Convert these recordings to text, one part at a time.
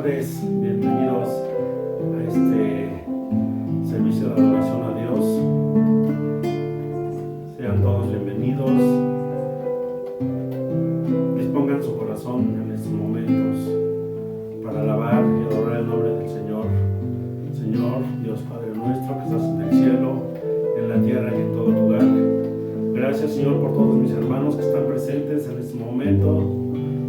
tardes, bienvenidos a este servicio de adoración a Dios. Sean todos bienvenidos. Dispongan su corazón en estos momentos para alabar y adorar el nombre del Señor. Señor, Dios Padre nuestro, que estás en el cielo, en la tierra y en todo lugar. Gracias, Señor, por todos mis hermanos que están presentes en este momento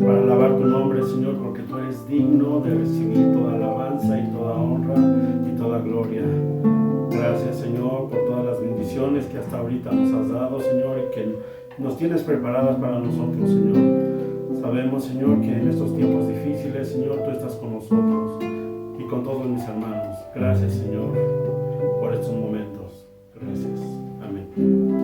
para alabar tu nombre, Señor, porque tú eres digno de recibir toda alabanza y toda honra y toda gloria. Gracias, Señor, por todas las bendiciones que hasta ahorita nos has dado, Señor, y que nos tienes preparadas para nosotros, Señor. Sabemos, Señor, que en estos tiempos difíciles, Señor, tú estás con nosotros y con todos mis hermanos. Gracias, Señor, por estos momentos. Gracias. Amén.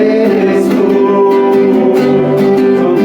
Eres tú, son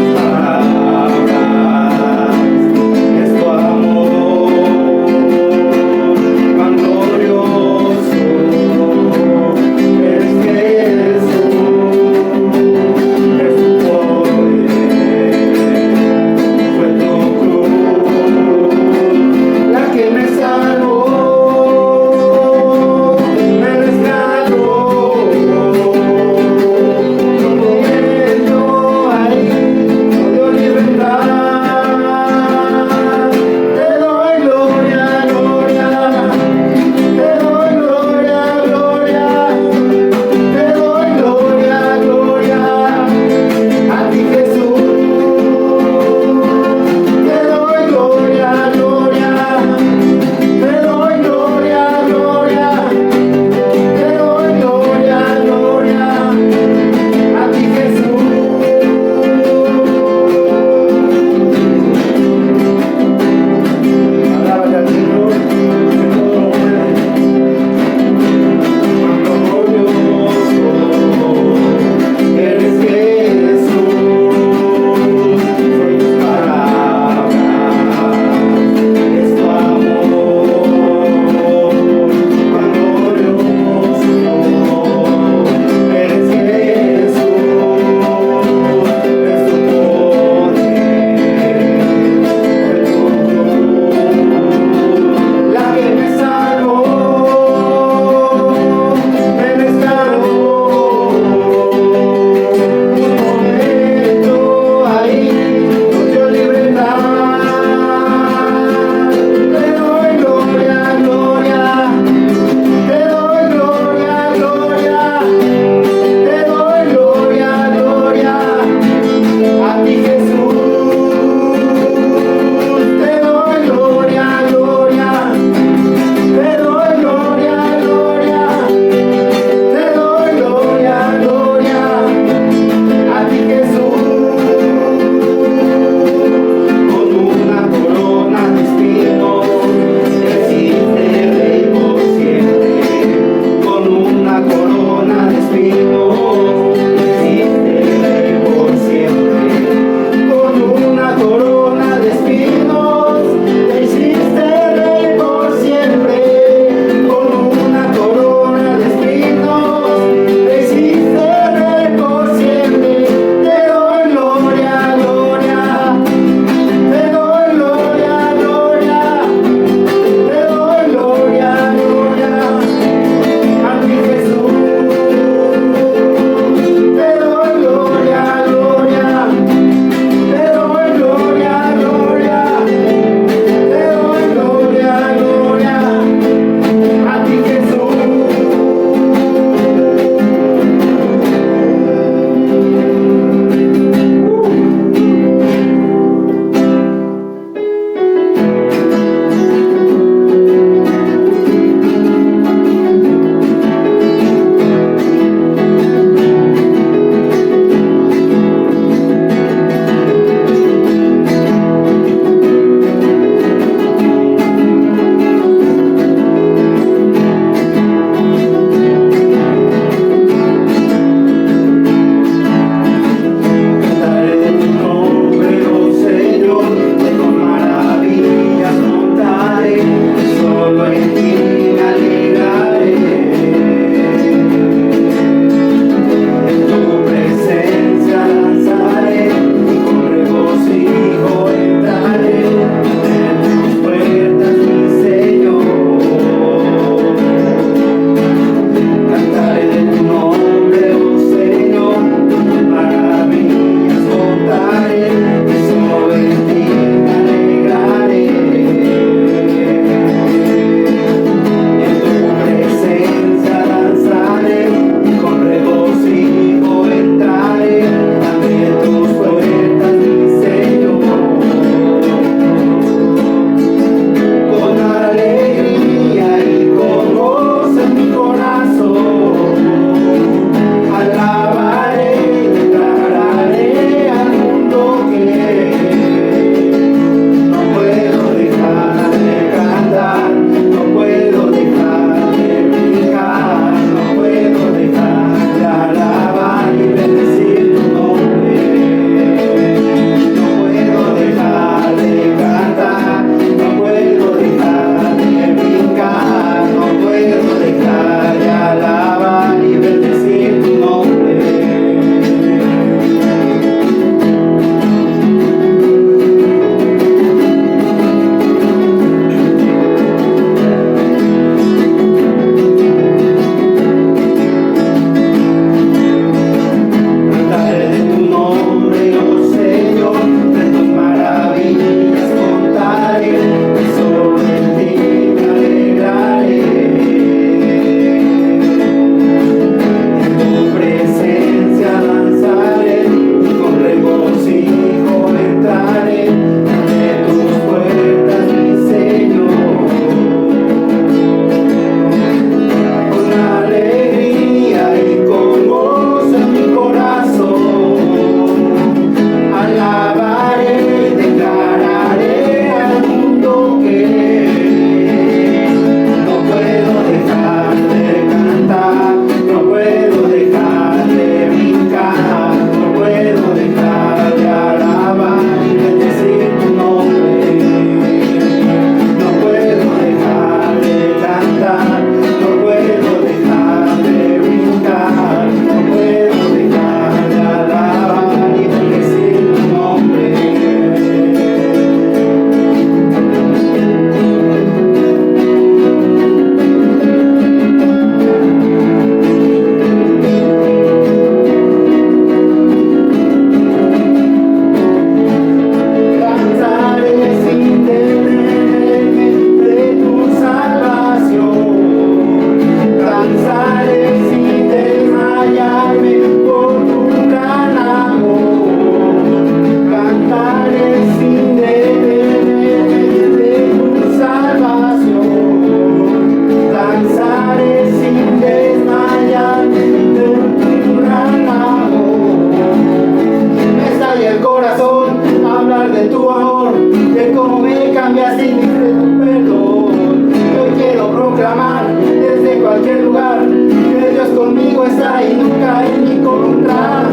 de tu amor, de cómo me cambiaste y me diste tu perdón. Yo quiero proclamar desde cualquier lugar que Dios conmigo está y nunca en mi contra.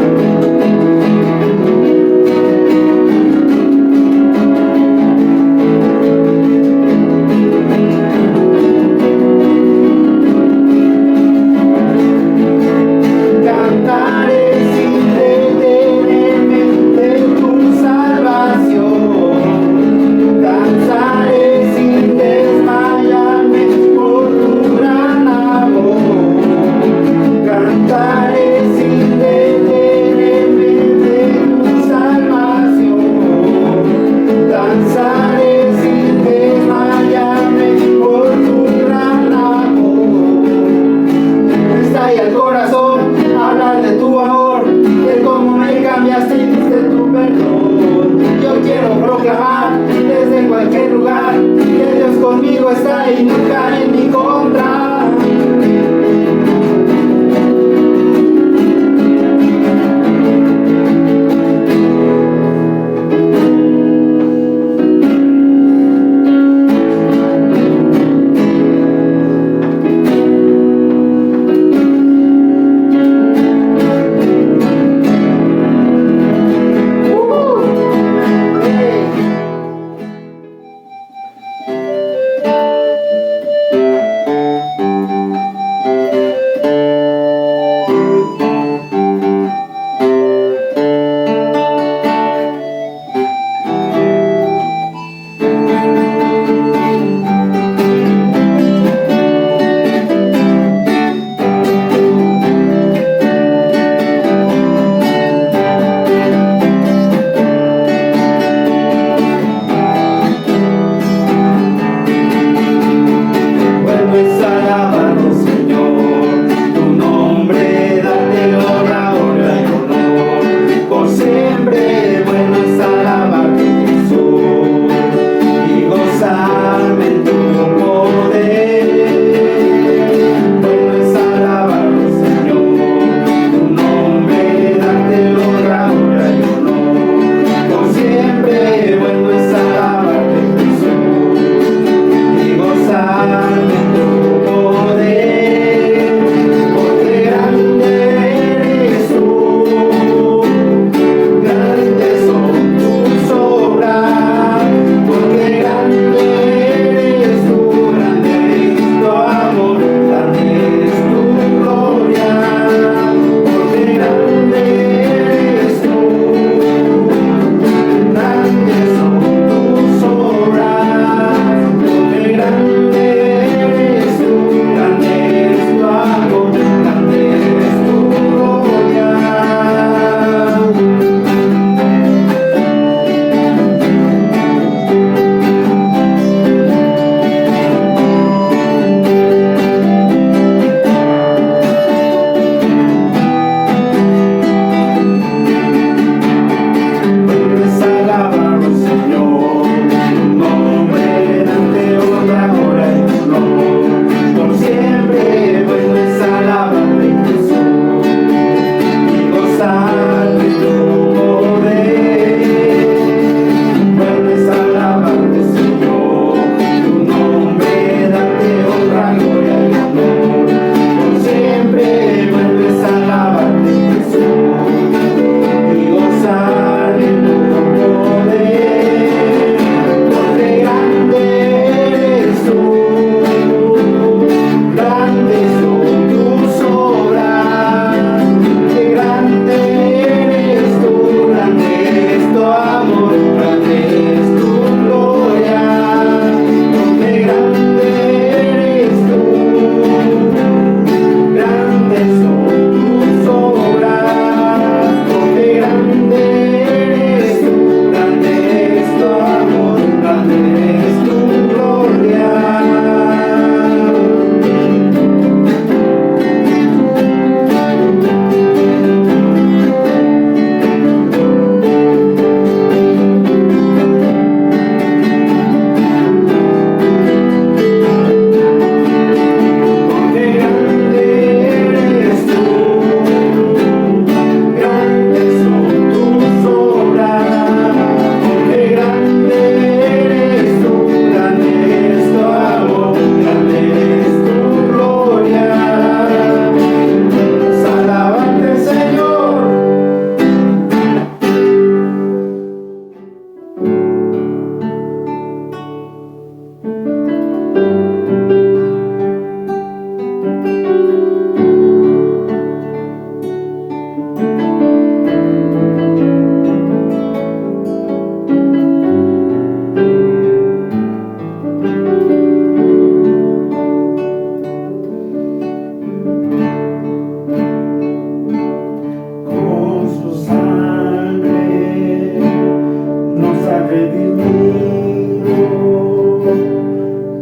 redimido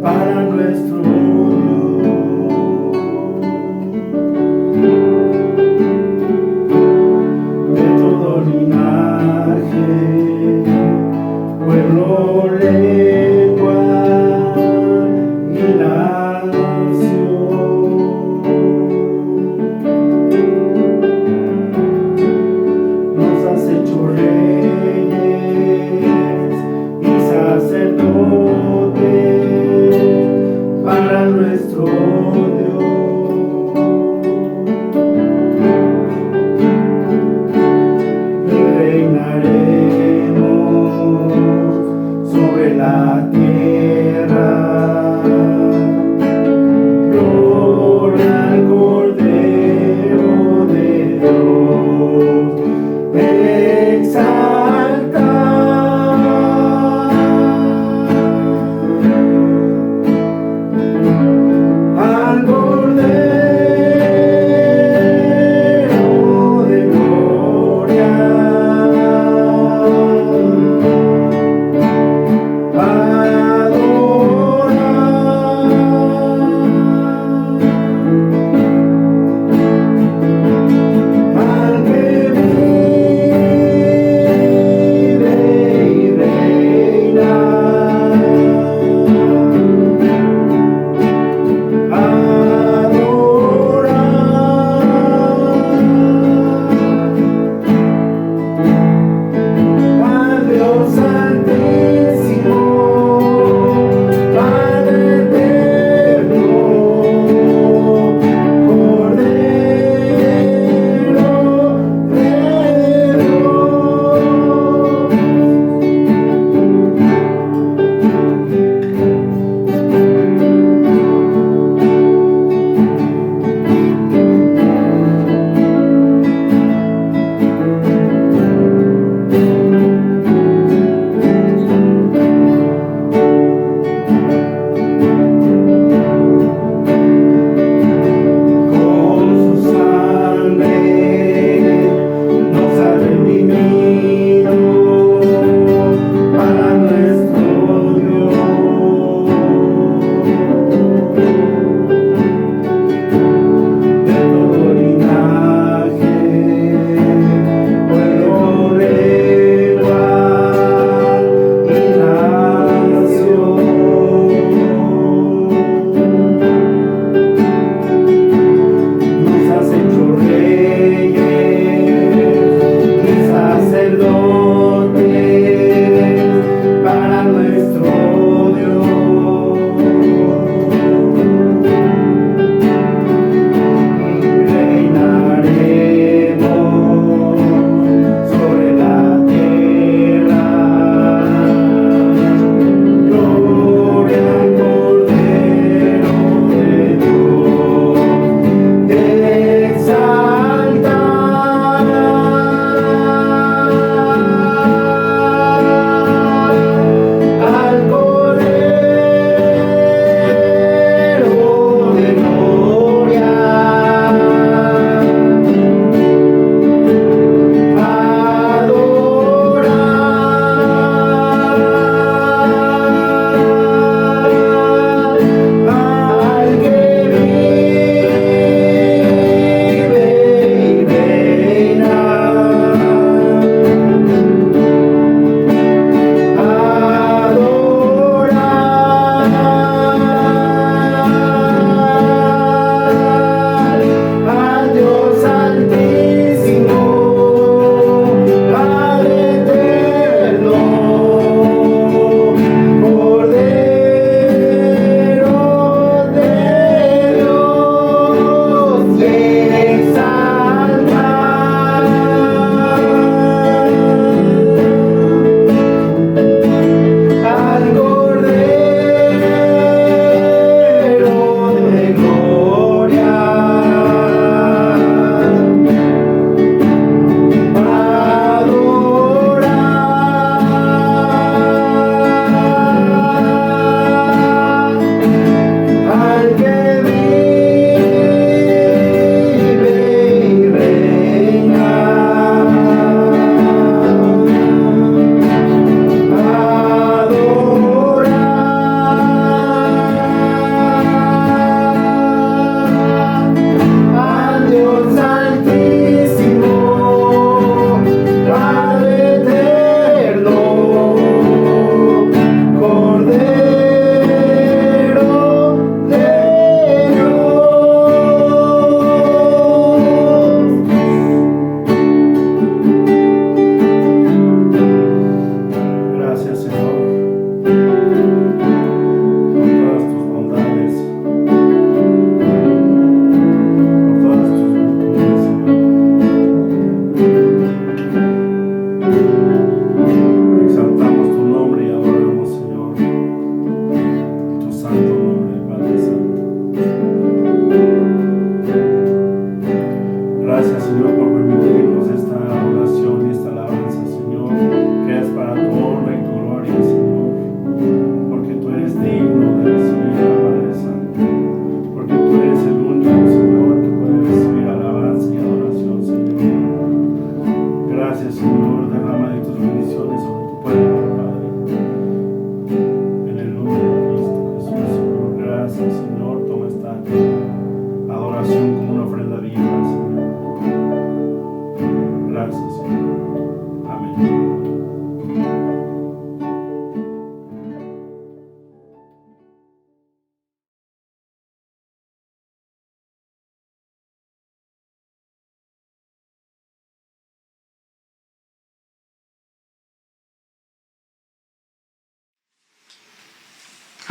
para nuestro Dios. De todo linaje, pueblo, lengua y nación, nos has hecho reyes y sacerdotes para nuestro Dios. Y reinaremos sobre la tierra. Gloria al Cordero de Dios, exalta. Al Cordero de gloria, adora.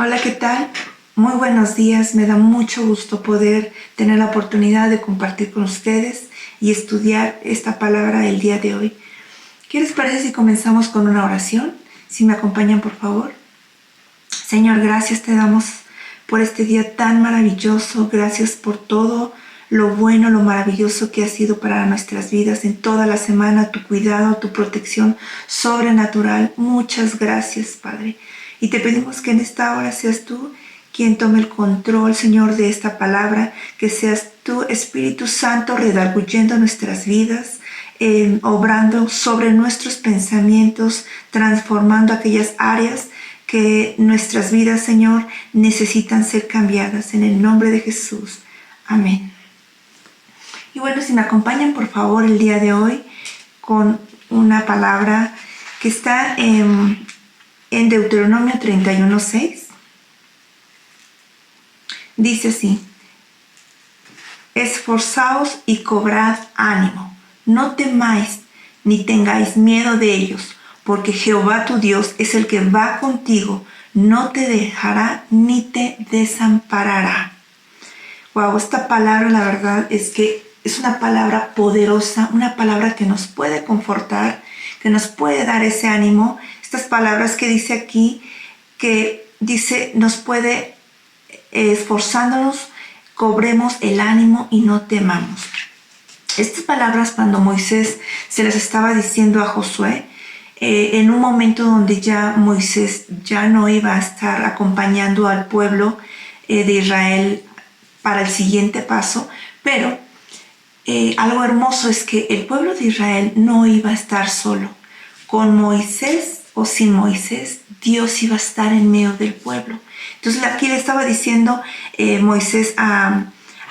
Hola, ¿qué tal? Muy buenos días. Me da mucho gusto poder tener la oportunidad de compartir con ustedes y estudiar esta palabra el día de hoy. ¿Qué les parece si comenzamos con una oración? Si me acompañan, por favor. Señor, gracias te damos por este día tan maravilloso. Gracias por todo lo bueno, lo maravilloso que ha sido para nuestras vidas en toda la semana, tu cuidado, tu protección sobrenatural. Muchas gracias, Padre. Y te pedimos que en esta hora seas tú quien tome el control, Señor, de esta palabra, que seas tú, Espíritu Santo, redarguyendo nuestras vidas, obrando sobre nuestros pensamientos, transformando aquellas áreas que nuestras vidas, Señor, necesitan ser cambiadas. En el nombre de Jesús. Amén. Y bueno, si me acompañan, por favor, el día de hoy con una palabra que está en Deuteronomio 31:6. Dice así: esforzaos y cobrad ánimo, no temáis ni tengáis miedo de ellos, porque Jehová tu Dios es el que va contigo, no te dejará ni te desamparará. Wow, esta palabra, la verdad es que es una palabra poderosa, una palabra que nos puede confortar, que nos puede dar ese ánimo. Estas palabras que dice aquí, que dice, nos puede, esforzándonos, cobremos el ánimo y no temamos. Estas palabras, cuando Moisés se las estaba diciendo a Josué, en un momento donde ya Moisés ya no iba a estar acompañando al pueblo de Israel para el siguiente paso, pero algo hermoso es que el pueblo de Israel no iba a estar solo. Con Moisés o sin Moisés, Dios iba a estar en medio del pueblo. Entonces aquí le estaba diciendo Moisés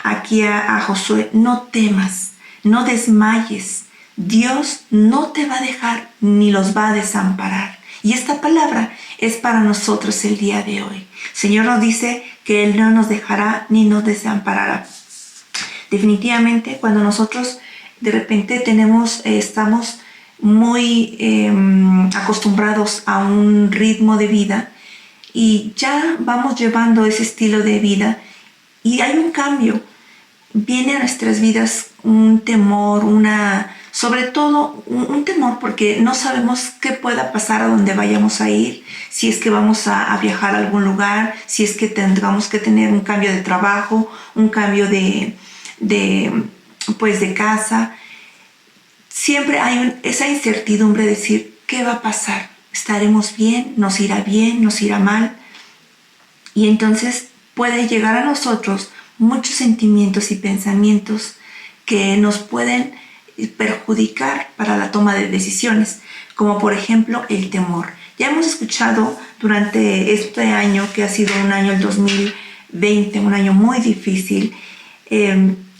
aquí a Josué: no temas, no desmayes. Dios no te va a dejar ni los va a desamparar. Y esta palabra es para nosotros el día de hoy. El Señor nos dice que Él no nos dejará ni nos desamparará. Definitivamente, cuando nosotros de repente estamos muy acostumbrados a un ritmo de vida y ya vamos llevando ese estilo de vida y hay un cambio. Viene a nuestras vidas un temor, sobre todo un temor, porque no sabemos qué pueda pasar a donde vayamos a ir, si es que vamos a viajar a algún lugar, si es que tendremos que tener un cambio de trabajo, un cambio de casa. Siempre hay esa incertidumbre de decir, ¿qué va a pasar? ¿Estaremos bien? ¿Nos irá mal? Y entonces puede llegar a nosotros muchos sentimientos y pensamientos que nos pueden perjudicar para la toma de decisiones, como por ejemplo el temor. Ya hemos escuchado durante este año, que ha sido un año, el 2020, un año muy difícil,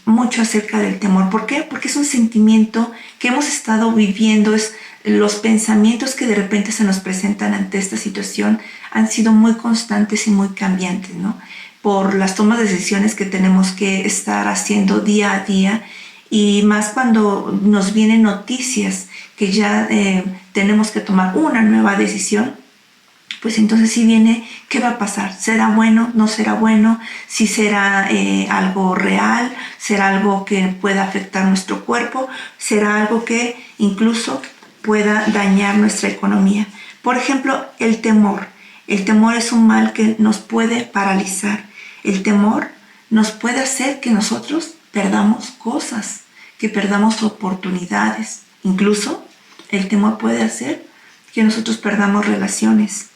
mucho acerca del temor. ¿Por qué? Porque es un sentimiento que hemos estado viviendo, los pensamientos que de repente se nos presentan ante esta situación han sido muy constantes y muy cambiantes, ¿no? Por las tomas de decisiones que tenemos que estar haciendo día a día, y más cuando nos vienen noticias que ya tenemos que tomar una nueva decisión. Pues entonces si viene, ¿qué va a pasar? ¿Será bueno? ¿No será bueno? ¿Si será algo real? ¿Será algo que pueda afectar nuestro cuerpo? ¿Será algo que incluso pueda dañar nuestra economía? Por ejemplo, el temor. El temor es un mal que nos puede paralizar. El temor nos puede hacer que nosotros perdamos cosas, que perdamos oportunidades. Incluso el temor puede hacer que nosotros perdamos relaciones.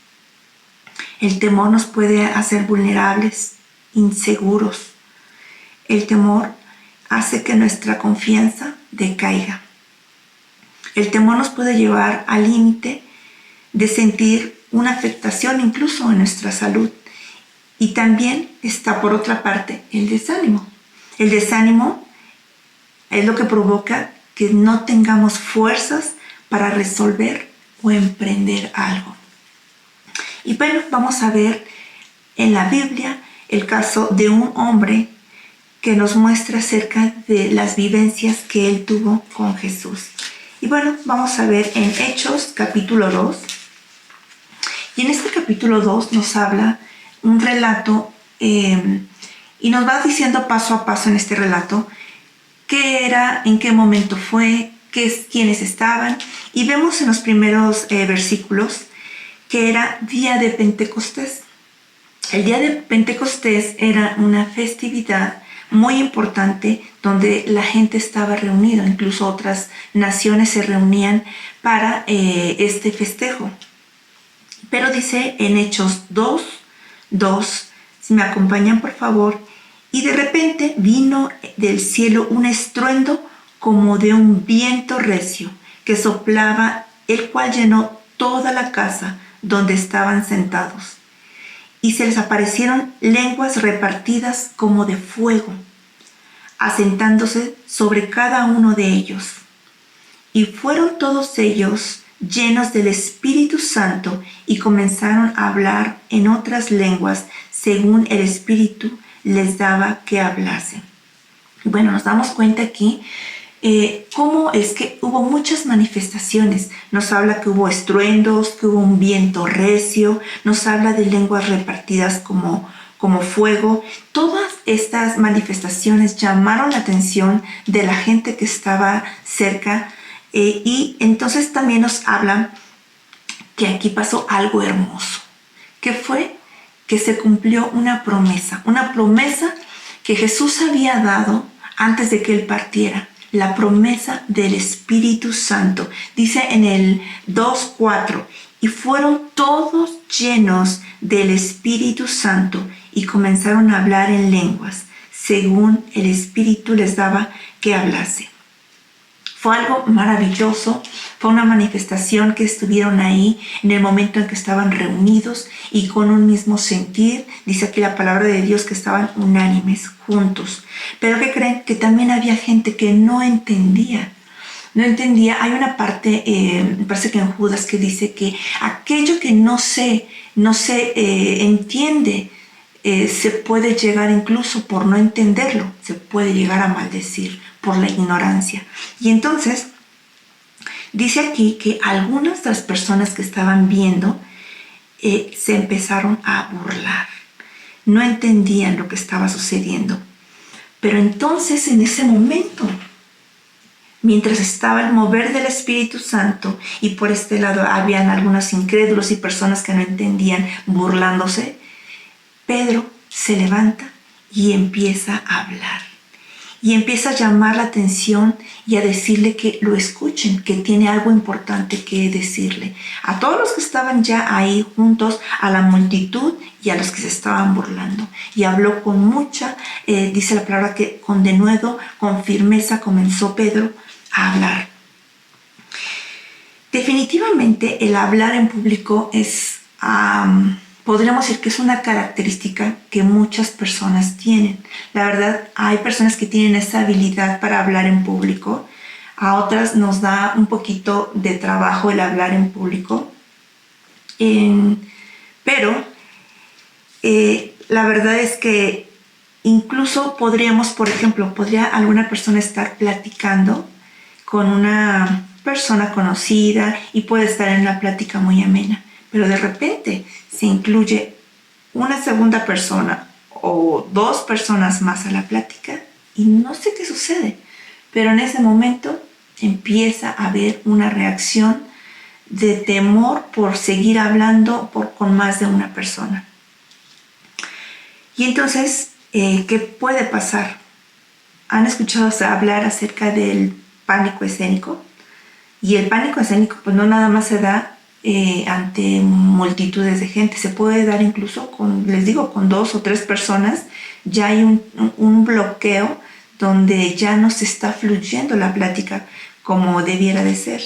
El temor nos puede hacer vulnerables, inseguros. El temor hace que nuestra confianza decaiga. El temor nos puede llevar al límite de sentir una afectación incluso en nuestra salud. Y también está, por otra parte, el desánimo. El desánimo es lo que provoca que no tengamos fuerzas para resolver o emprender algo. Y bueno, vamos a ver en la Biblia el caso de un hombre que nos muestra acerca de las vivencias que él tuvo con Jesús. Y bueno, vamos a ver en Hechos capítulo 2. Y en este capítulo 2 nos habla un relato y nos va diciendo paso a paso en este relato qué era, en qué momento fue, quiénes estaban. Y vemos en los primeros versículos que era día de Pentecostés. El día de Pentecostés era una festividad muy importante donde la gente estaba reunida, incluso otras naciones se reunían para este festejo. Pero dice en Hechos 2, si me acompañan por favor, y de repente vino del cielo un estruendo como de un viento recio que soplaba, el cual llenó toda la casa donde estaban sentados. Y se les aparecieron lenguas repartidas como de fuego, asentándose sobre cada uno de ellos. Y fueron todos ellos llenos del Espíritu Santo y comenzaron a hablar en otras lenguas según el Espíritu les daba que hablasen. Bueno, nos damos cuenta aquí cómo es que hubo muchas manifestaciones. Nos habla que hubo estruendos, que hubo un viento recio, nos habla de lenguas repartidas como fuego. Todas estas manifestaciones llamaron la atención de la gente que estaba cerca y entonces también nos habla que aquí pasó algo hermoso, que fue que se cumplió una promesa que Jesús había dado antes de que Él partiera, la promesa del Espíritu Santo. Dice en el 2:4, y fueron todos llenos del Espíritu Santo y comenzaron a hablar en lenguas, según el Espíritu les daba que hablase. Fue algo maravilloso, fue una manifestación que estuvieron ahí en el momento en que estaban reunidos y con un mismo sentir. Dice aquí la palabra de Dios que estaban unánimes, juntos. Pero ¿qué creen? Que también había gente que no entendía. Hay una parte, me parece que en Judas, que dice que aquello que no se entiende, se puede llegar incluso por no entenderlo, se puede llegar a maldecir por la ignorancia. Y entonces dice aquí que algunas de las personas que estaban viendo se empezaron a burlar, no entendían lo que estaba sucediendo. Pero entonces en ese momento, mientras estaba el mover del Espíritu Santo y por este lado habían algunos incrédulos y personas que no entendían burlándose, Pedro se levanta y empieza a hablar. Y empieza a llamar la atención y a decirle que lo escuchen, que tiene algo importante que decirle. A todos los que estaban ya ahí juntos, a la multitud y a los que se estaban burlando. Y habló con mucha, dice la palabra que con denuedo, con firmeza comenzó Pedro a hablar. Definitivamente el hablar en público es... podríamos decir que es una característica que muchas personas tienen. La verdad, hay personas que tienen esa habilidad para hablar en público. A otras nos da un poquito de trabajo el hablar en público. Pero la verdad es que incluso podría alguna persona estar platicando con una persona conocida y puede estar en una plática muy amena. Pero de repente se incluye una segunda persona o dos personas más a la plática y no sé qué sucede, pero en ese momento empieza a haber una reacción de temor por seguir hablando con más de una persona. Y entonces, ¿qué puede pasar? ¿Han escuchado hablar acerca del pánico escénico? Y el pánico escénico pues no nada más se da ante multitudes de gente, se puede dar incluso con 2 o 3 personas. Ya hay un bloqueo donde ya no se está fluyendo la plática como debiera de ser.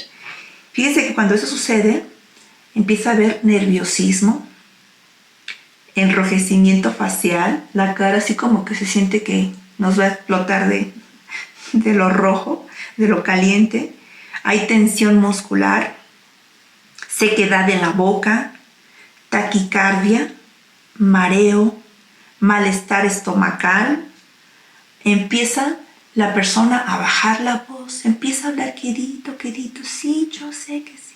Fíjense que cuando eso sucede empieza a haber nerviosismo, enrojecimiento facial, la cara así como que se siente que nos va a explotar de lo rojo, de lo caliente. Hay tensión muscular, sequedad en la boca, taquicardia, mareo, malestar estomacal. Empieza la persona a bajar la voz, empieza a hablar quedito, sí, yo sé que sí.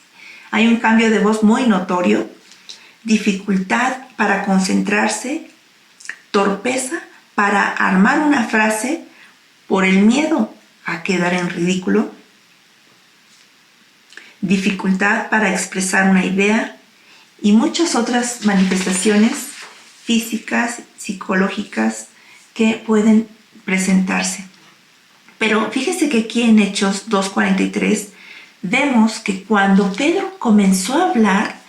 Hay un cambio de voz muy notorio, dificultad para concentrarse, torpeza para armar una frase por el miedo a quedar en ridículo, dificultad para expresar una idea y muchas otras manifestaciones físicas, psicológicas que pueden presentarse. Pero fíjese que aquí en Hechos 2:43 vemos que cuando Pedro comenzó a hablar,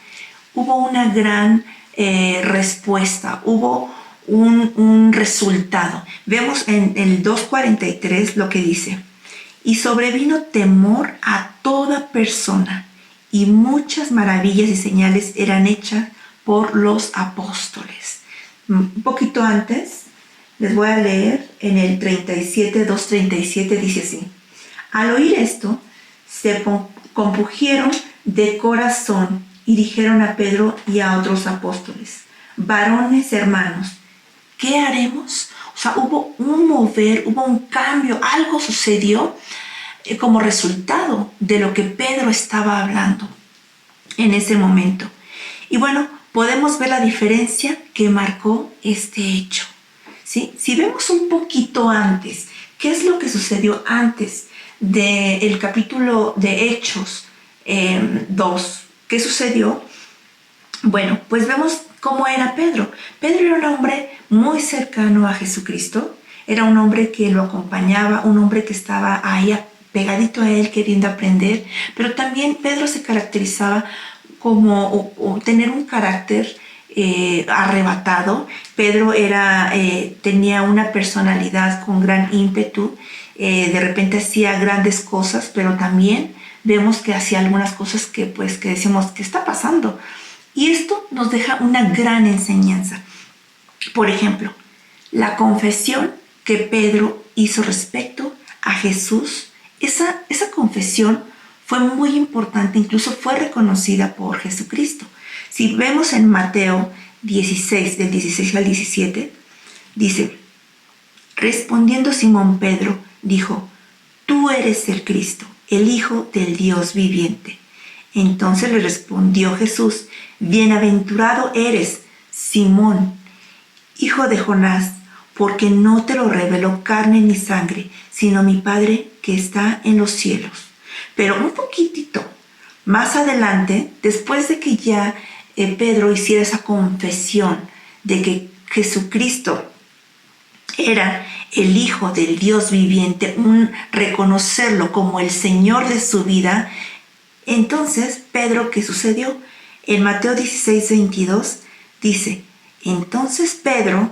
hubo una gran respuesta, hubo un resultado. Vemos en el 2:43 lo que dice: y sobrevino temor a toda persona, y muchas maravillas y señales eran hechas por los apóstoles. Un poquito antes, les voy a leer en el 2:37, dice así: al oír esto, se compungieron de corazón y dijeron a Pedro y a otros apóstoles: varones hermanos, ¿qué haremos? O sea, hubo un mover, hubo un cambio, algo sucedió como resultado de lo que Pedro estaba hablando en ese momento. Y bueno, podemos ver la diferencia que marcó este hecho, ¿sí? Si vemos un poquito antes, ¿qué es lo que sucedió antes del capítulo de Hechos 2? ¿Qué sucedió? Bueno, pues vemos cómo era Pedro. Pedro era un hombre muy cercano a Jesucristo, era un hombre que lo acompañaba, un hombre que estaba ahí pegadito a él queriendo aprender, pero también Pedro se caracterizaba como tener un carácter arrebatado. Pedro tenía una personalidad con gran ímpetu, de repente hacía grandes cosas, pero también vemos que hacía algunas cosas que decimos, ¿qué está pasando? Y esto nos deja una gran enseñanza. Por ejemplo, la confesión que Pedro hizo respecto a Jesús, esa confesión fue muy importante, incluso fue reconocida por Jesucristo. Si vemos en Mateo 16, del 16 al 17, dice: respondiendo Simón Pedro, dijo: tú eres el Cristo, el Hijo del Dios viviente. Entonces le respondió Jesús: bienaventurado eres, Simón, hijo de Jonás, porque no te lo reveló carne ni sangre, sino mi Padre que está en los cielos. Pero un poquitito más adelante, después de que ya Pedro hiciera esa confesión de que Jesucristo era el Hijo del Dios viviente, reconocerlo como el Señor de su vida, entonces Pedro, ¿qué sucedió? En Mateo 16:22 dice: entonces Pedro,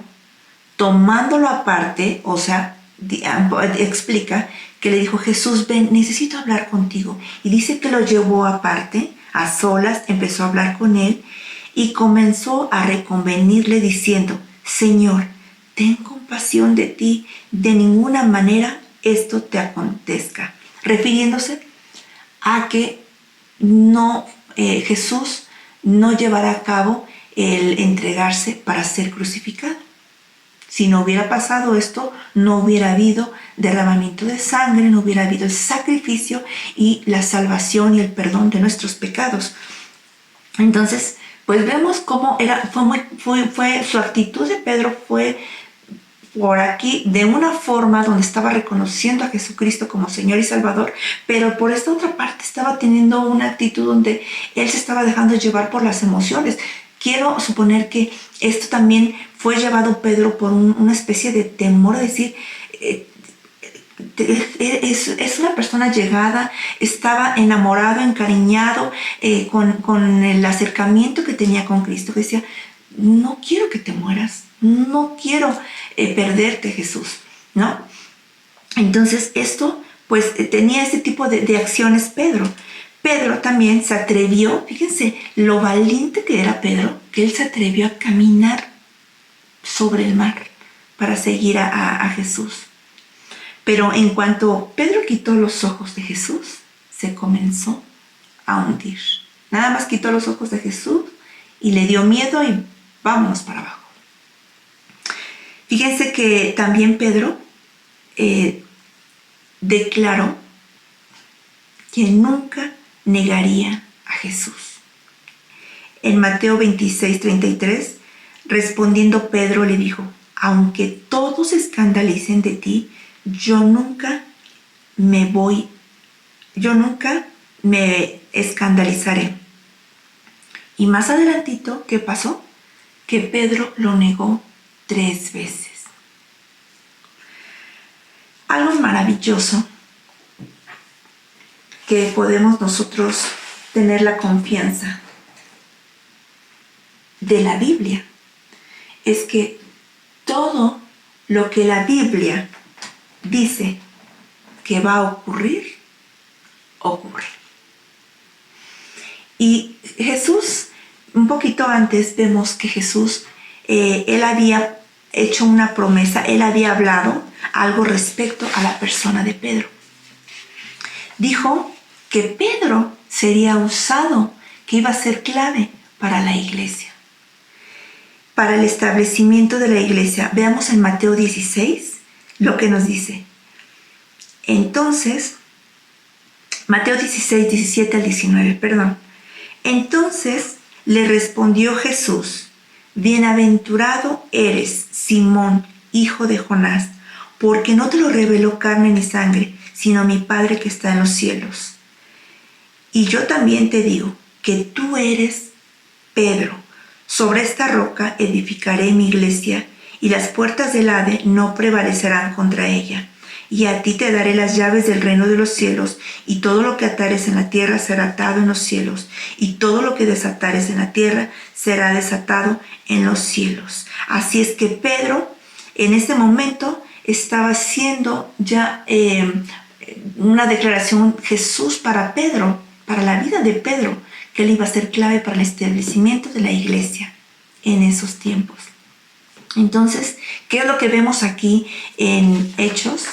tomándolo aparte, o sea, explica que le dijo: Jesús, ven, necesito hablar contigo. Y dice que lo llevó aparte, a solas, empezó a hablar con él y comenzó a reconvenirle diciendo: Señor, ten compasión de ti, de ninguna manera esto te acontezca. Refiriéndose a que Jesús no llevará a cabo el entregarse para ser crucificado. Si no hubiera pasado esto, no hubiera habido derramamiento de sangre, no hubiera habido el sacrificio y la salvación y el perdón de nuestros pecados. Entonces, pues vemos cómo fue su actitud de Pedro fue por aquí de una forma donde estaba reconociendo a Jesucristo como Señor y Salvador, pero por esta otra parte estaba teniendo una actitud donde él se estaba dejando llevar por las emociones. Quiero suponer que esto también fue llevado Pedro por una especie de temor, de decir, es una persona llegada, estaba enamorado, encariñado con el acercamiento que tenía con Cristo, que decía: no quiero que te mueras, no quiero perderte, Jesús, ¿no? Entonces esto, pues tenía ese tipo de acciones Pedro. Pedro también se atrevió, fíjense lo valiente que era Pedro, que él se atrevió a caminar sobre el mar para seguir a Jesús. Pero en cuanto Pedro quitó los ojos de Jesús, se comenzó a hundir. Nada más quitó los ojos de Jesús y le dio miedo y vámonos para abajo. Fíjense que también Pedro declaró que nunca negaría a Jesús. en Mateo 26:33, respondiendo Pedro le dijo: aunque todos se escandalicen de ti, yo nunca me escandalizaré. Y más adelantito, ¿qué pasó? Que Pedro lo negó 3 veces. Algo maravilloso que podemos nosotros tener la confianza de la Biblia es que todo lo que la Biblia dice que va a ocurrir, ocurre. Y Jesús, un poquito antes vemos que Jesús, él había hecho una promesa, él había hablado algo respecto a la persona de Pedro. Dijo que Pedro sería usado, que iba a ser clave para la iglesia, para el establecimiento de la iglesia. Veamos en Mateo 16 lo que nos dice. Entonces, Mateo 16, 17 al 19, perdón. Entonces le respondió Jesús: bienaventurado eres, Simón, hijo de Jonás, porque no te lo reveló carne ni sangre, sino mi Padre que está en los cielos. Y yo también te digo que tú eres Pedro. Sobre esta roca edificaré mi iglesia, y las puertas del Hades no prevalecerán contra ella. Y a ti te daré las llaves del reino de los cielos, y todo lo que atares en la tierra será atado en los cielos, y todo lo que desatares en la tierra será desatado en los cielos. Así es que Pedro, en este momento, estaba haciendo ya una declaración Jesús para Pedro, para la vida de Pedro, que él iba a ser clave para el establecimiento de la iglesia en esos tiempos. Entonces, ¿qué es lo que vemos aquí en Hechos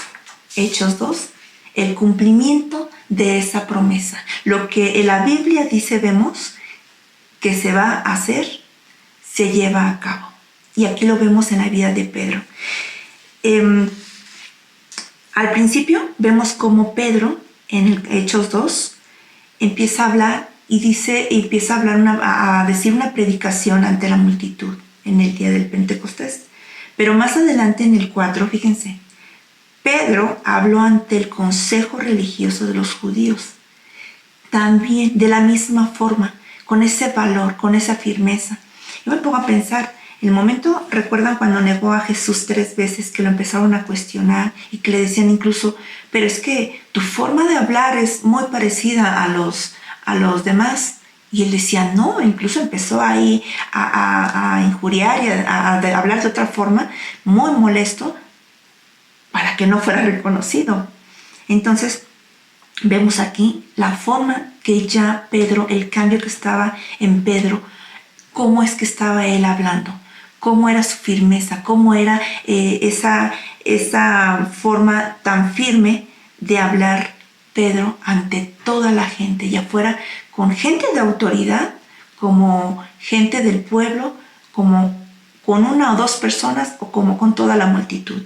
2? El cumplimiento de esa promesa. Lo que en la Biblia dice, vemos que se va a hacer, se lleva a cabo. Y aquí lo vemos en la vida de Pedro. Al principio vemos cómo Pedro, en el Hechos 2, empieza a hablar a decir una predicación ante la multitud en el día del Pentecostés. Pero más adelante en el 4, fíjense, Pedro habló ante el consejo religioso de los judíos, también de la misma forma, con ese valor, con esa firmeza. Yo me pongo a pensar, el momento, ¿recuerdan cuando negó a Jesús 3 veces, que lo empezaron a cuestionar y que le decían incluso, pero es que tu forma de hablar es muy parecida a los demás? Y él decía no, incluso empezó ahí a injuriar y a hablar de otra forma, muy molesto, para que no fuera reconocido. Entonces, vemos aquí la forma que ya Pedro, el cambio que estaba en Pedro, cómo es que estaba él hablando, cómo era su firmeza, cómo era esa forma tan firme de hablar Pedro ante toda la gente, ya fuera con gente de autoridad, como gente del pueblo, como con 1 o 2 personas o como con toda la multitud.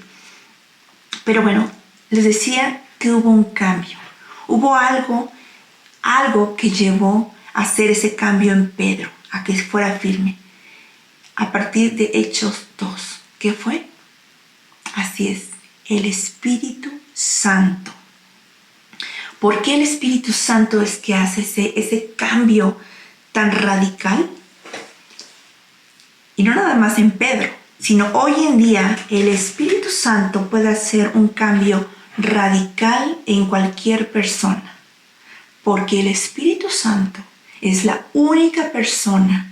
Pero bueno, les decía que hubo un cambio, hubo algo que llevó a hacer ese cambio en Pedro, a que fuera firme, a partir de Hechos 2. ¿Qué fue? Así es, el Espíritu Santo. ¿Por qué el Espíritu Santo es que hace ese cambio tan radical? Y no nada más en Pedro, sino hoy en día el Espíritu Santo puede hacer un cambio radical en cualquier persona. Porque el Espíritu Santo es la única persona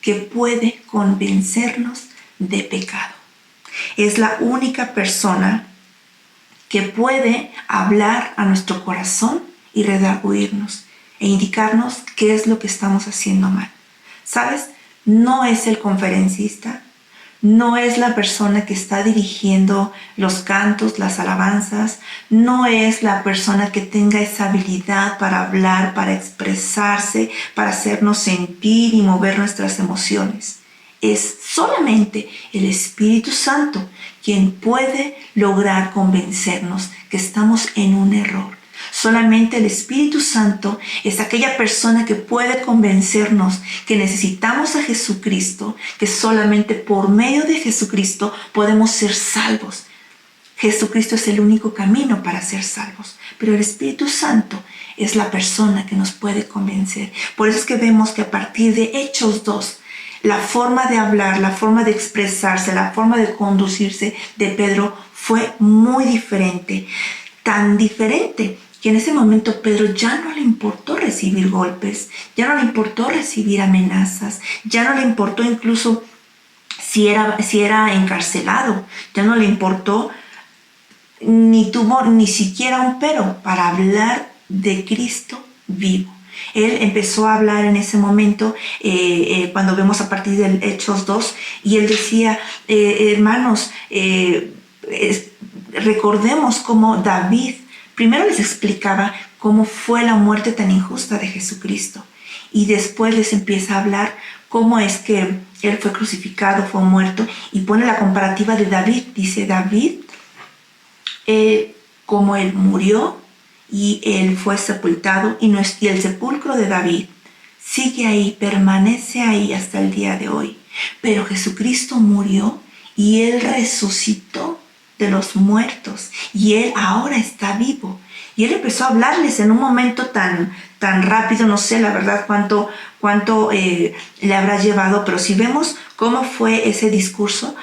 que puede convencernos de pecado. Es la única persona que puede hablar a nuestro corazón y redarguirnos e indicarnos qué es lo que estamos haciendo mal. ¿Sabes? No es el conferencista, no es la persona que está dirigiendo los cantos, las alabanzas, no es la persona que tenga esa habilidad para hablar, para expresarse, para hacernos sentir y mover nuestras emociones. Es solamente el Espíritu Santo quien puede lograr convencernos que estamos en un error. Solamente el Espíritu Santo es aquella persona que puede convencernos que necesitamos a Jesucristo, que solamente por medio de Jesucristo podemos ser salvos. Jesucristo es el único camino para ser salvos, pero el Espíritu Santo es la persona que nos puede convencer. Por eso es que vemos que a partir de Hechos 2, la forma de hablar, la forma de expresarse, la forma de conducirse de Pedro fue muy diferente. Tan diferente que en ese momento Pedro ya no le importó recibir golpes, ya no le importó recibir amenazas, ya no le importó incluso si era encarcelado, ya no le importó, ni tuvo ni siquiera un pero para hablar de Cristo vivo. Él empezó a hablar en ese momento, cuando vemos a partir del Hechos 2, y él decía, hermanos, recordemos cómo David primero les explicaba cómo fue la muerte tan injusta de Jesucristo, y después les empieza a hablar cómo es que él fue crucificado, fue muerto, y pone la comparativa de David. Dice David, como él murió y él fue sepultado, y el sepulcro de David sigue ahí, permanece ahí hasta el día de hoy. Pero Jesucristo murió y él resucitó de los muertos y él ahora está vivo. Y él empezó a hablarles en un momento tan rápido, no sé la verdad cuánto le habrá llevado, pero si vemos cómo fue ese discurso,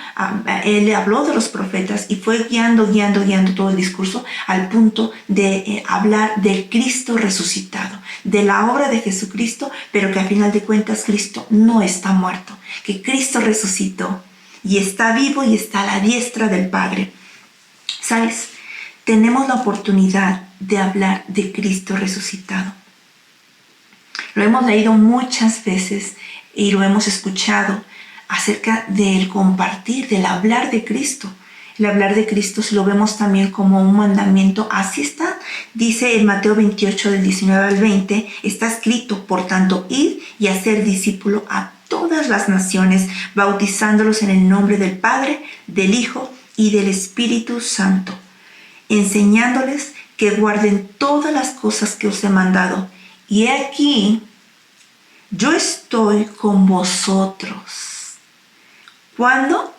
él le habló de los profetas y fue guiando todo el discurso al punto de hablar de Cristo resucitado, de la obra de Jesucristo, pero que a final de cuentas Cristo no está muerto, que Cristo resucitó y está vivo y está a la diestra del Padre. ¿Sabes? Tenemos la oportunidad de hablar de Cristo resucitado. Lo hemos leído muchas veces y lo hemos escuchado acerca del compartir, del hablar de Cristo. El hablar de Cristo lo vemos también como un mandamiento. Así está, dice en Mateo 28, del 19 al 20, está escrito, por tanto, id y hacer discípulo a todas las naciones, bautizándolos en el nombre del Padre, del Hijo y del Espíritu Santo, enseñándoles que guarden todas las cosas que os he mandado. Y he aquí, yo estoy con vosotros. ¿Cuándo?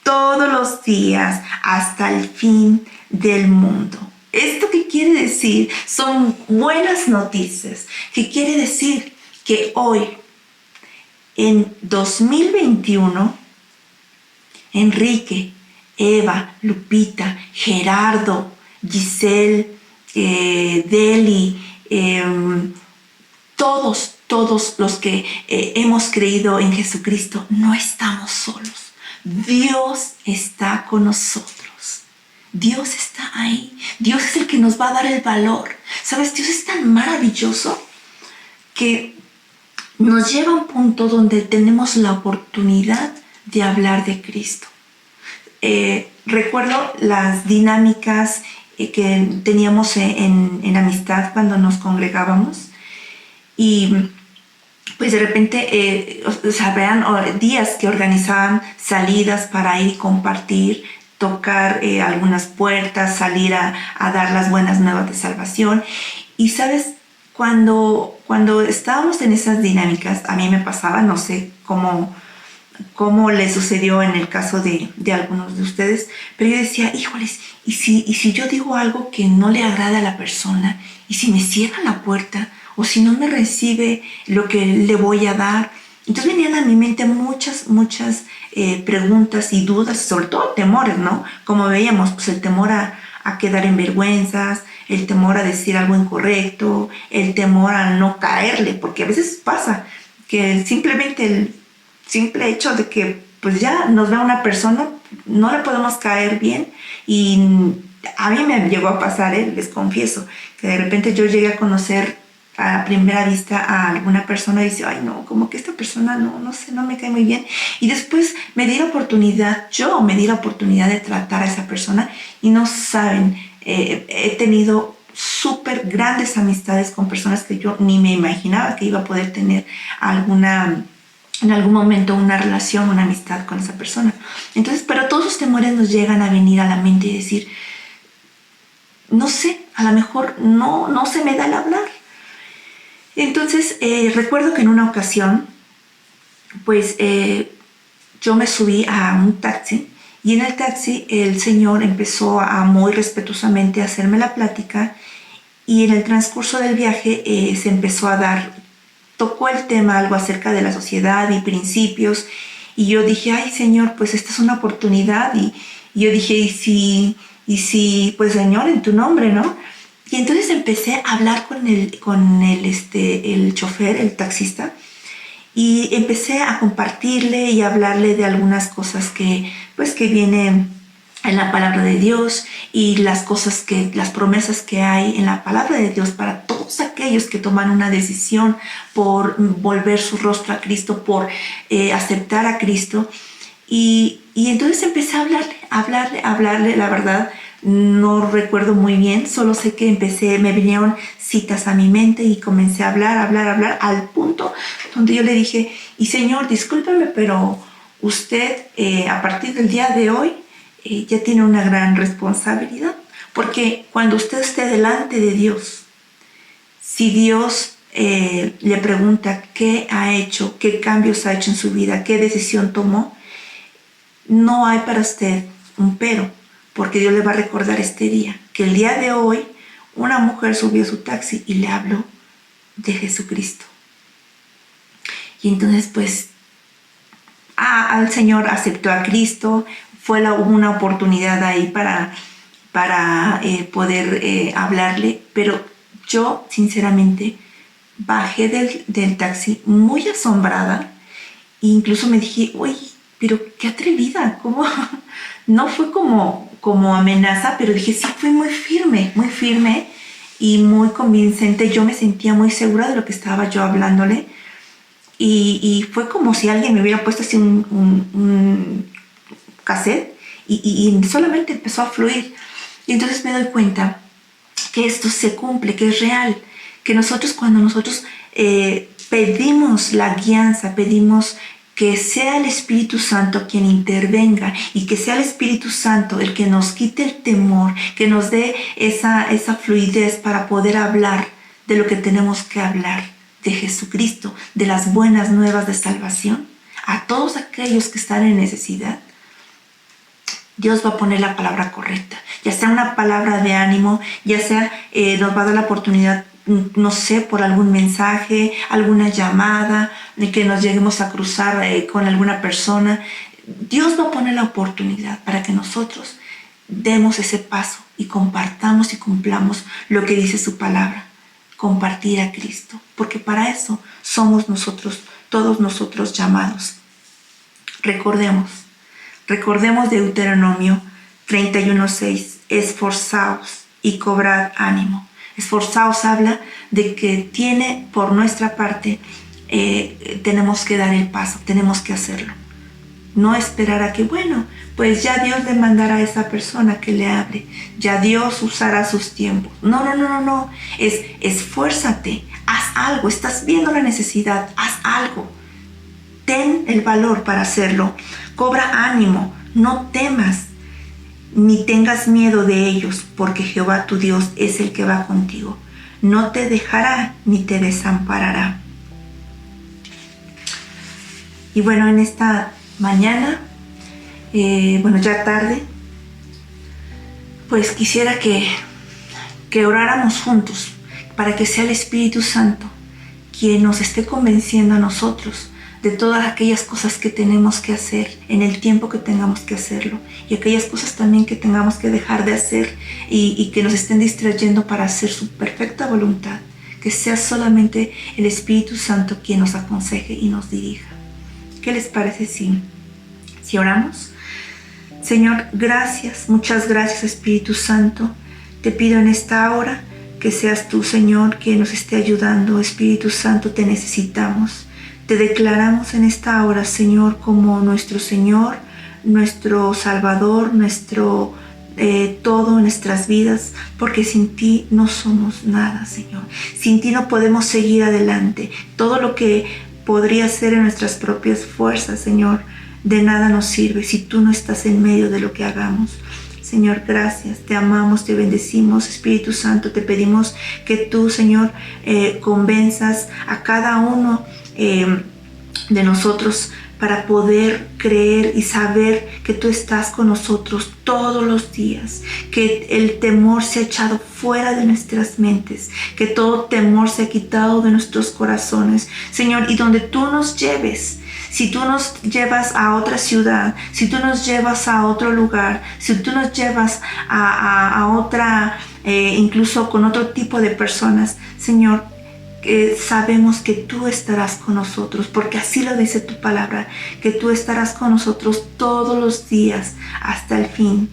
Todos los días hasta el fin del mundo. ¿Esto qué quiere decir? Son buenas noticias. ¿Qué quiere decir? Que hoy, en 2021, Enrique, Eva, Lupita, Gerardo, Giselle, Deli, todos los que hemos creído en Jesucristo, no estamos solos. Dios está con nosotros. Dios está ahí. Dios es el que nos va a dar el valor. ¿Sabes? Dios es tan maravilloso que nos lleva a un punto donde tenemos la oportunidad de hablar de Cristo. Recuerdo las dinámicas que teníamos en amistad cuando nos congregábamos, y pues de repente habían días que organizaban salidas para ir y compartir, tocar algunas puertas, salir a dar las buenas nuevas de salvación. Y sabes, cuando estábamos en esas dinámicas, a mí me pasaba, no sé cómo le sucedió en el caso de algunos de ustedes, pero yo decía, híjoles, ¿y si yo digo algo que no le agrada a la persona? ¿Y si me cierra la puerta? ¿O si no me recibe lo que le voy a dar? Entonces venían a mi mente muchas preguntas y dudas, sobre todo temores, ¿no? Como veíamos, pues el temor a quedar en vergüenzas, el temor a decir algo incorrecto, el temor a no caerle, porque a veces pasa que simplemente el simple hecho de que pues ya nos vea una persona, no le podemos caer bien. Y a mí me llegó a pasar, les confieso, que de repente yo llegué a conocer a primera vista a alguna persona y dice, ay no, como que esta persona no sé, no me cae muy bien. Y después me di la oportunidad de tratar a esa persona, y no saben, he tenido súper grandes amistades con personas que yo ni me imaginaba que iba a poder tener en algún momento una relación, una amistad con esa persona. Entonces, pero todos los temores nos llegan a venir a la mente y decir, no sé, a lo mejor no se me da el hablar. Entonces, recuerdo que en una ocasión, pues yo me subí a un taxi y en el taxi el señor empezó a muy respetuosamente a hacerme la plática y en el transcurso del viaje se empezó a tocó el tema algo acerca de la sociedad y principios y yo dije, ay Señor, pues esta es una oportunidad y yo dije, y si, pues Señor, en tu nombre, ¿no? Y entonces empecé a hablar con el chofer, el taxista, y empecé a compartirle y a hablarle de algunas cosas que vienen en la palabra de Dios y las promesas que hay en la palabra de Dios para todos aquellos que toman una decisión por volver su rostro a Cristo, por aceptar a Cristo. Y entonces empecé a hablarle, la verdad, no recuerdo muy bien, solo sé que me vinieron citas a mi mente y comencé a hablar, al punto donde yo le dije, y Señor, discúlpeme, pero usted a partir del día de hoy ya tiene una gran responsabilidad, porque cuando usted esté delante de Dios, si Dios le pregunta qué ha hecho, qué cambios ha hecho en su vida, qué decisión tomó, no hay para usted un pero, porque Dios le va a recordar este día, que el día de hoy una mujer subió a su taxi y le habló de Jesucristo. Y entonces pues al Señor aceptó a Cristo, fue una oportunidad ahí para poder hablarle, pero yo sinceramente bajé del taxi muy asombrada e incluso me dije, uy, pero qué atrevida, ¿cómo? No fue como amenaza, pero dije, sí, fue muy firme y muy convincente. Yo me sentía muy segura de lo que estaba yo hablándole y fue como si alguien me hubiera puesto así un cassette y solamente empezó a fluir. Y entonces me doy cuenta que esto se cumple, que es real, que cuando nosotros pedimos la guianza, pedimos que sea el Espíritu Santo quien intervenga y que sea el Espíritu Santo el que nos quite el temor, que nos dé esa fluidez para poder hablar de lo que tenemos que hablar, de Jesucristo, de las buenas nuevas de salvación, a todos aquellos que están en necesidad. Dios va a poner la palabra correcta, ya sea una palabra de ánimo, ya sea nos va a dar la oportunidad, no sé, por algún mensaje, alguna llamada, de que nos lleguemos a cruzar con alguna persona. Dios va a poner la oportunidad para que nosotros demos ese paso y compartamos y cumplamos lo que dice su palabra, compartir a Cristo, porque para eso somos todos nosotros llamados. Recordemos Deuteronomio 31:6, esforzaos y cobrad ánimo. Esforzaos habla de que por nuestra parte tenemos que dar el paso, tenemos que hacerlo. No esperar a que, pues ya Dios le mandará a esa persona que le hable, ya Dios usará sus tiempos. No. Esfuérzate, haz algo, estás viendo la necesidad, haz algo. Ten el valor para hacerlo. Cobra ánimo, no temas, ni tengas miedo de ellos, porque Jehová tu Dios es el que va contigo. No te dejará ni te desamparará. Y en esta mañana, ya tarde, pues quisiera que oráramos juntos para que sea el Espíritu Santo quien nos esté convenciendo a nosotros de todas aquellas cosas que tenemos que hacer en el tiempo que tengamos que hacerlo y aquellas cosas también que tengamos que dejar de hacer y que nos estén distrayendo para hacer su perfecta voluntad, que sea solamente el Espíritu Santo quien nos aconseje y nos dirija. ¿Qué les parece si oramos? Señor, gracias, muchas gracias Espíritu Santo. Te pido en esta hora que seas tú, Señor, que nos esté ayudando. Espíritu Santo, te necesitamos. Te declaramos en esta hora, Señor, como nuestro Señor, nuestro Salvador, nuestro todo en nuestras vidas, porque sin ti no somos nada, Señor. Sin ti no podemos seguir adelante. Todo lo que podría ser en nuestras propias fuerzas, Señor, de nada nos sirve si tú no estás en medio de lo que hagamos. Señor, gracias, te amamos, te bendecimos. Espíritu Santo, te pedimos que tú, Señor, convenzas a cada uno de nosotros para poder creer y saber que tú estás con nosotros todos los días, que el temor se ha echado fuera de nuestras mentes, que todo temor se ha quitado de nuestros corazones, Señor, y donde tú nos lleves. Si tú nos llevas a otra ciudad, si tú nos llevas a otro lugar, si tú nos llevas a otra, incluso con otro tipo de personas, Señor, sabemos que tú estarás con nosotros, porque así lo dice tu palabra, que tú estarás con nosotros todos los días hasta el fin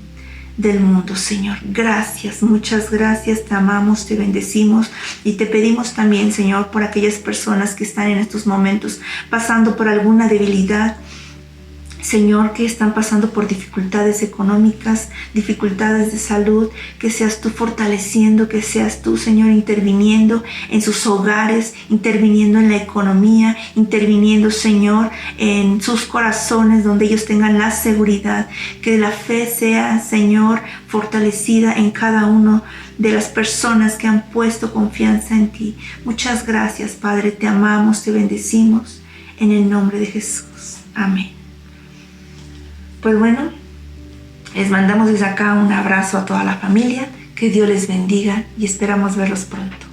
del mundo, Señor. Gracias, muchas gracias, te amamos, te bendecimos y te pedimos también, Señor, por aquellas personas que están en estos momentos pasando por alguna debilidad, Señor, que están pasando por dificultades económicas, dificultades de salud, que seas tú fortaleciendo, que seas tú, Señor, interviniendo en sus hogares, interviniendo en la economía, interviniendo, Señor, en sus corazones, donde ellos tengan la seguridad, que la fe sea, Señor, fortalecida en cada uno de las personas que han puesto confianza en ti. Muchas gracias, Padre, te amamos, te bendecimos, en el nombre de Jesús. Amén. Pues bueno, les mandamos desde acá un abrazo a toda la familia, que Dios les bendiga y esperamos verlos pronto.